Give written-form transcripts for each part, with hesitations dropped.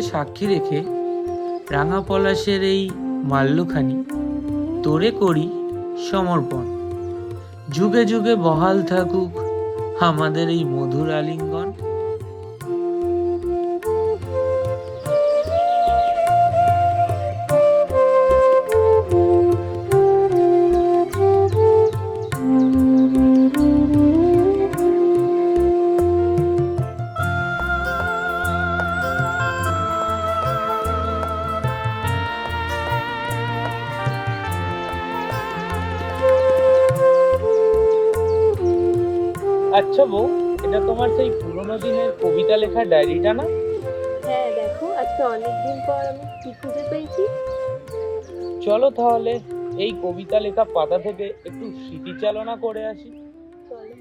সাক্ষী রেখে রাঙা পলাশের এই মাল্যখানি তোরে করি সমর্পণ। যুগে যুগে বহাল থাকুক আমাদের এই মধুর আলিঙ্গন। আচ্ছা বউ, এটা তোমার সেই পুরোনো দিনের কবিতা লেখার ডায়েরিটা না? হ্যাঁ দেখো, আজকে অনেকদিন পর আমি কি খুঁজে পেয়েছি। চলো তাহলে এই কবিতা লেখা পাতা থেকে একটু স্মৃতিচালনা করে আসি। চলো।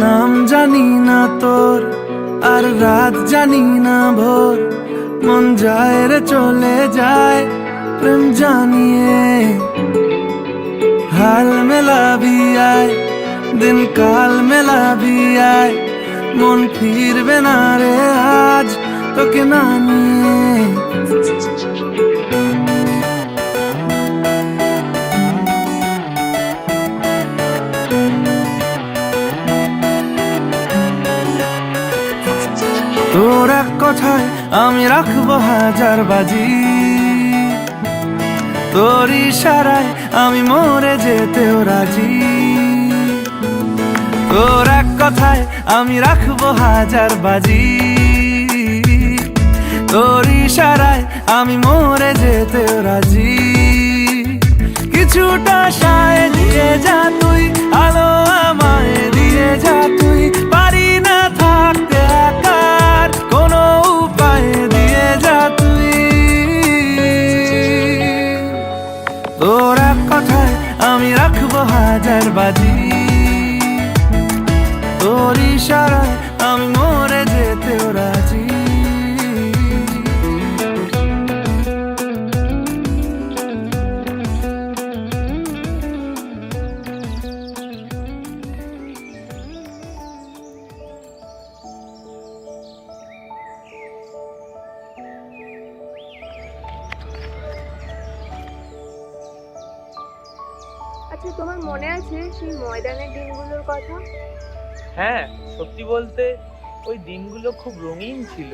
নাম জানি না তোর, আর রাত জানি না ভোর, মন যায় রে চলে যায় প্রেম জানিয়ে। হাল মেলাবি আয়, দিন কাল মেলাবি আয়, মন ফিরবে না রে আজ তোকে না নিয়ে। তোর এক কথায় আমি রাখবো হাজার বাজি, তোর ইশারায় আমি মরে যেতেও রাজি। তোর এক কথায় আমি রাখবো হাজার বাজি, তোর ইশারায় আমি মরে যেতেও রাজি। কিছুটা সায় দিয়ে যা তুই, আলো আমায় দিয়ে যা তুই, পারি না থাকতে একার কোনো উপায় দিয়ে যা তুই। তোর এক কথায় আমি রাখবো হাজার বাজি, তোর ইশারায় আমি মরে যেতেও রাজি। আচ্ছা, তোমার মনে আছে সেই ময়দানের দিনগুলোর কথা? হ্যাঁ, সত্যি বলতে ওই দিনগুলো খুব রঙিন ছিল।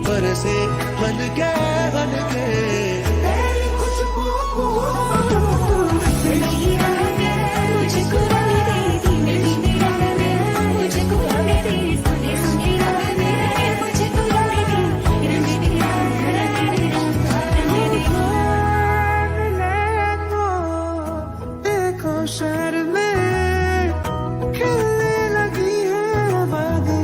बरसे हल्के हल्के शहर में खेलने लगी है आबादी।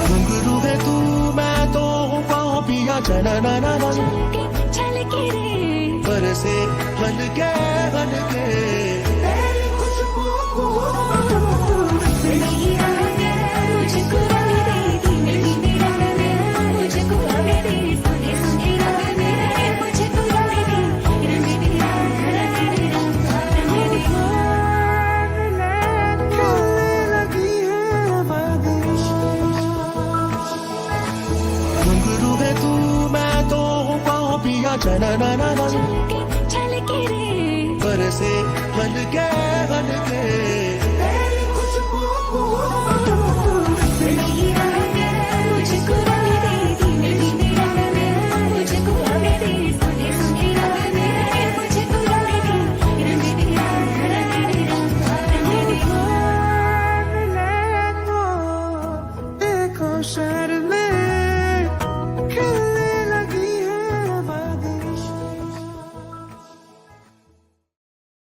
घुंघरू है तू, मैं तो हूँ पाँव पिया चना ना ना ना, बरसे हल्के हल्के चना ना ना ना, बरसे हल्के हल्के शहर